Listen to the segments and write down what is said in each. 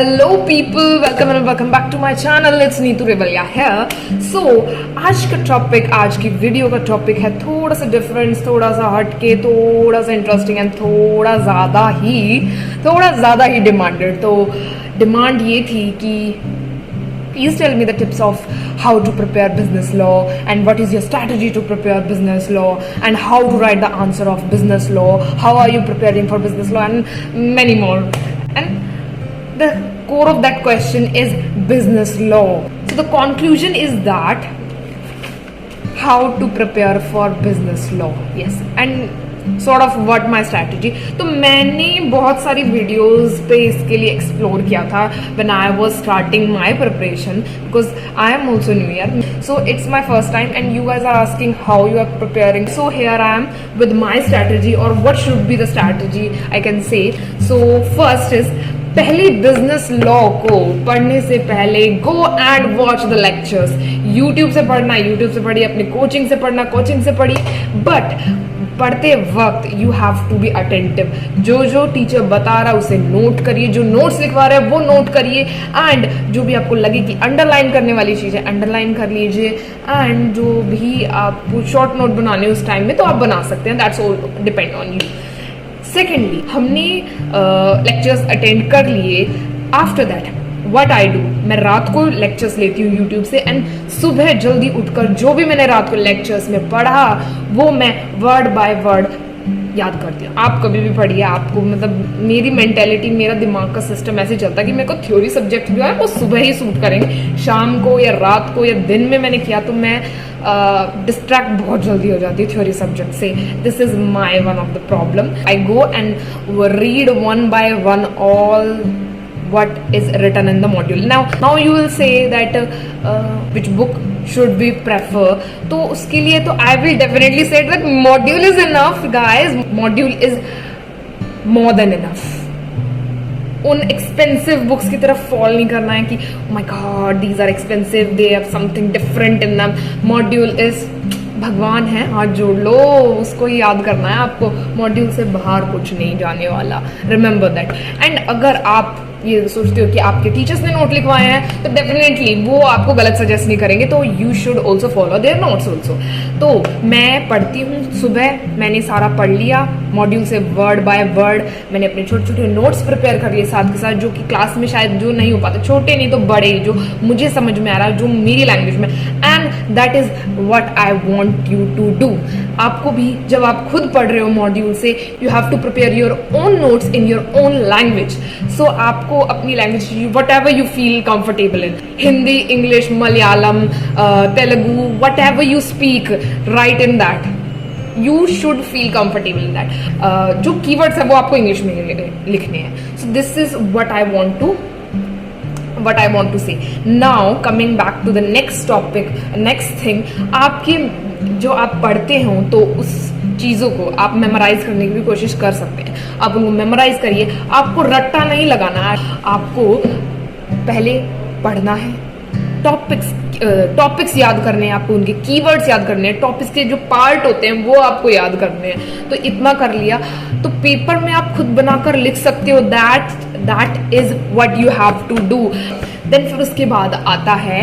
Hello people, welcome back to my channel. It's Neetu Revalia here. So आज का topic, आज की video का टॉपिक है थोड़ा सा डिफरेंस, थोड़ा सा हटके, थोड़ा सा इंटरेस्टिंग एंड थोड़ा ज़्यादा ही डिमांडेड. तो डिमांड ये थी कि please tell me the tips of how to prepare business law and what is your strategy to prepare business law and how to write the answer of business law, how are you preparing for business law and many more. And the core of that question is business law. So the conclusion is that how to prepare for business law. Yes, and sort of what my strategy. तो मैंने बहुत सारी videos पे इसके लिए explore किया था when I was starting my preparation because I am also new here. So it's my first time and you guys are asking how you are preparing. So here I am with my strategy or what should be the strategy I can say. So first is पहले business law को पढ़ने से पहले गो and watch the lectures. YouTube से पढ़ना, YouTube से पढ़िए, अपनी कोचिंग से पढ़ना, कोचिंग से पढ़िए, बट पढ़ते वक्त you have to be attentive. जो टीचर बता रहा है उसे नोट करिए, जो नोट्स लिखवा रहा है वो नोट करिए, एंड जो भी आपको लगे कि अंडरलाइन करने वाली चीज़ है अंडरलाइन कर लीजिए, एंड जो भी आपको शॉर्ट नोट बनाने उस टाइम में तो आप बना सकते हैं. That's all depend on you. Secondly, हमने लेक्चर्स अटेंड कर लिए. After that what I do, मैं रात को लेक्चर्स लेती हूँ यूट्यूब से एंड सुबह जल्दी उठकर जो भी मैंने रात को लेक्चर्स में पढ़ा वो मैं वर्ड बाय वर्ड याद करती हूँ. आप कभी भी पढ़िए, आपको मतलब मेरी मेंटेलिटी, मेरा दिमाग का सिस्टम ऐसे चलता है कि मेरे को थ्योरी सब्जेक्ट जो है वो सुबह ही सूट करेंगे. शाम को या रात को या दिन में मैंने किया तो मैं डिस्ट्रैक्ट बहुत जल्दी हो जाती है थ्योरी सब्जेक्ट से. This is my one of the problem. I go and read one by one all what is written in the module. Now you will say that which book should we prefer. तो उसके लिए तो I will definitely say that module is enough guys. Module is more than enough. उन expensive books की तरफ fall नहीं करना है कि my god these are expensive, they have something different in them. Module is भगवान है, हाथ जोड़ लो, उसको ही याद करना है आपको. मॉड्यूल से बाहर कुछ नहीं जाने वाला. Remember that. एंड अगर आप ये सोचते हो कि आपके टीचर्स ने नोट लिखवाए हैं तो डेफिनेटली वो आपको गलत सजेस्ट नहीं करेंगे, तो you should also follow their notes also. तो मैं पढ़ती हूँ सुबह, मैंने सारा पढ़ लिया मॉड्यूल से वर्ड बाय वर्ड. मैंने अपने छोटे छोटे नोट्स प्रिपेयर कर लिए साथ के साथ, जो कि क्लास में शायद जो नहीं हो पाते, छोटे नहीं तो बड़े, जो मुझे समझ में आ रहा है, जो मेरी लैंग्वेज में. And that is what I want you to do. आपको भी जब आप खुद पढ़ रहे हो मॉड्यूल से, you have to prepare your own notes in your own language. So आपको अपनी language whatever you feel comfortable in, Hindi, English, Malayalam, Telugu, whatever you speak, write in that. You should feel comfortable in that. जो keywords है वो आपको English में लिखने हैं. So this is what I want to say. Now coming back to the next topic, next thing, आपके जो आप पढ़ते हो तो उस चीज़ों को आप मेमोराइज करने की भी कोशिश कर सकते हैं. आप उनको मेमोराइज करिए. आपको रट्टा नहीं लगाना है, आपको पहले पढ़ना है. टॉपिक्स याद करने हैं आपको, उनके कीवर्ड्स याद करने हैं, टॉपिक्स के जो पार्ट होते हैं वो आपको याद करने हैं. तो इतना कर लिया तो पेपर में आप खुद बनाकर लिख सकते हो. That is what you have to do. Then फिर उसके बाद आता है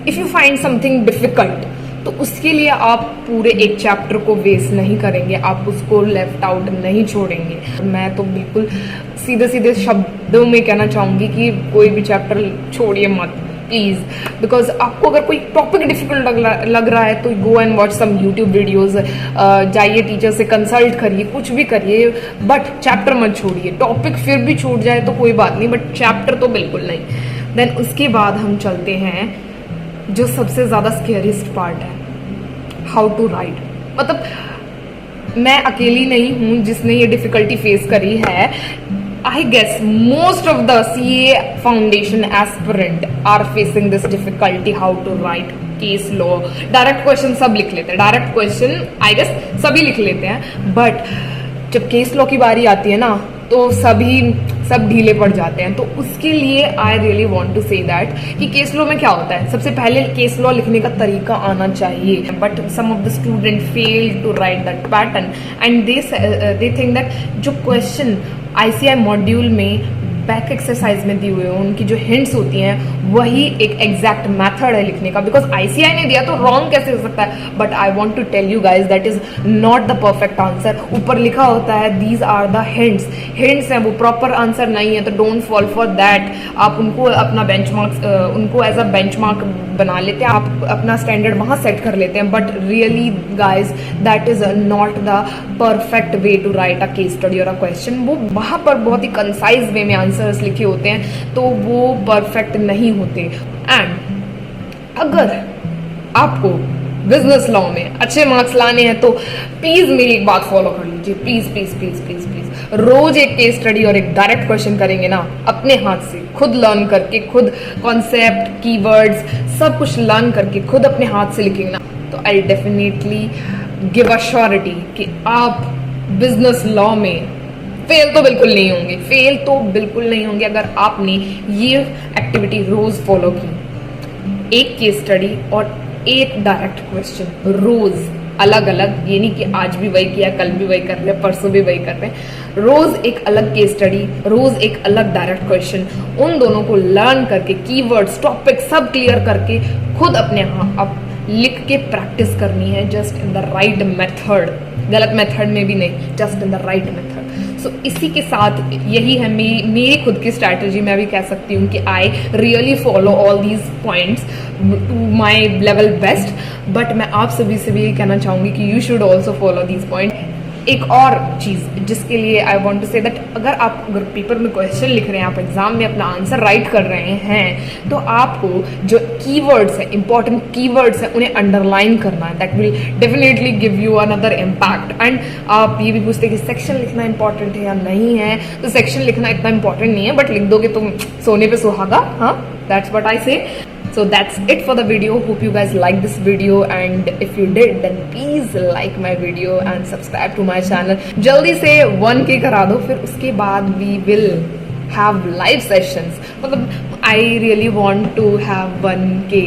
if you find something difficult, तो उसके लिए आप पूरे एक चैप्टर को वेस्ट नहीं करेंगे, आप उसको लेफ्ट आउट नहीं छोड़ेंगे. मैं तो बिल्कुल सीधे शब्दों में कहना चाहूँगी कि कोई भी चैप्टर छोड़िए मत प्लीज़. बिकॉज आपको अगर कोई टॉपिक डिफिकल्ट लग रहा है तो go and watch some YouTube videos, जाइए टीचर से कंसल्ट करिए, कुछ भी करिए, बट चैप्टर मत छोड़िए. टॉपिक फिर भी छूट जाए तो कोई बात नहीं, बट चैप्टर तो बिल्कुल नहीं. देन उसके बाद हम चलते हैं जो सबसे ज़्यादा स्केरियस्ट पार्ट है, हाउ टू राइट. मतलब मैं अकेली नहीं हूँ जिसने ये डिफ़िकल्टी फेस करी है. I guess most of the CA foundation aspirant are facing this difficulty how to write case law. Direct question सब लिख लेते हैं, डायरेक्ट क्वेश्चन आई गेस सभी लिख लेते हैं, बट जब केस लॉ की बारी आती है ना तो सब ढीले पड़ जाते हैं. तो उसके लिए I really want to say that कि केस लॉ में क्या होता है. सबसे पहले केस लॉ लिखने का तरीका आना चाहिए, but some of the student fail to write that pattern and they think that जो क्वेश्चन ICI मॉड्यूल में बैक एक्सरसाइज में दिए हुए हैं, उनकी जो हिंट्स होती हैं वही एक एग्जैक्ट मेथड है लिखने का। बिकॉज आईसीआई ने दिया तो रॉन्ग कैसे हो सकता है, but I want to tell you guys that is not the perfect answer. ऊपर लिखा होता है these are the hints, hints हैं, वो प्रॉपर आंसर नहीं है, तो डोंट फॉल फॉर दैट। आप उनको अपना बेंचमार्क, उनको एज अ बेंचमार्क बना लेते हैं, आप अपना स्टैंडर्ड वहां सेट कर लेते हैं, but really guys that is not the perfect way to write a case study और अ क्वेश्चन। वो वहां पर बहुत ही कंसाइज वे में आंसर्स लिखे होते हैं, तो वो परफेक्ट नहीं होते। एंड अगर आपको बिजनेस लॉ में अच्छे मार्क्स लाने हैं तो प्लीज मेरी एक बात फॉलो कर लीजिए, please please please please please. रोज एक केस स्टडी और एक डायरेक्ट क्वेश्चन करेंगे ना, अपने हाथ से खुद लर्न करके, खुद कॉन्सेप्ट, कीवर्ड्स सब कुछ लर्न करके खुद अपने हाथ से लिखेंगे ना, तो I definitely give a surety कि आप बिजनेस लॉ में फेल तो बिल्कुल नहीं होंगे, फेल तो बिल्कुल नहीं होंगे अगर आपने ये एक्टिविटी रोज फॉलो की। एक केस स्टडी और एक डायरेक्ट क्वेश्चन रोज अलग अलग, ये नहीं कि आज भी वही किया, कल भी वही कर रहे हैं, परसों भी वही कर रहे हैं। रोज एक अलग केस स्टडी, रोज एक अलग डायरेक्ट क्वेश्चन, उन दोनों को लर्न करके, कीवर्ड्स, टॉपिक सब क्लियर करके खुद अपने आप लिख के प्रैक्टिस करनी है, just in the right method, गलत मेथड में भी नहीं, just in the right method. So इसी के साथ यही है मेरी खुद की स्ट्रैटेजी। मैं भी कह सकती हूँ कि I really follow all these points to my level best, but मैं आप सभी से भी कहना चाहूंगी कि you should also follow these point. एक और चीज जिसके लिए I want to say that अगर पेपर में क्वेश्चन लिख रहे हैं, आप एग्जाम में अपना आंसर राइट कर रहे हैं, तो आपको जो कीवर्ड्स है, इंपॉर्टेंट कीवर्ड्स है, उन्हें अंडरलाइन करना है। That will definitely give you another impact. And आप ये भी पूछते हैं कि सेक्शन लिखना इंपॉर्टेंट है या नहीं है, तो सेक्शन लिखना इतना इंपॉर्टेंट नहीं है, बट लिख दोगे तो सोने पे सुहागा। हाँ, दैट्स व्हाट आई से। So that's it for the video. Hope you guys like this video, and if you did then please like my video and subscribe to my channel. जल्दी से 1K करा दो, फिर उसके बाद we will have live sessions. मतलब I really want to have 1K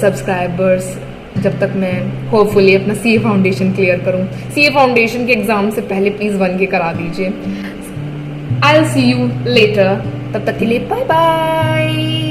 subscribers जब तक मैं होपफुली अपना CA फाउंडेशन क्लियर करूँ। CA फाउंडेशन के एग्जाम से पहले प्लीज 1K करा दीजिए। I'll see you later. तब तक के लिए बाय बाय।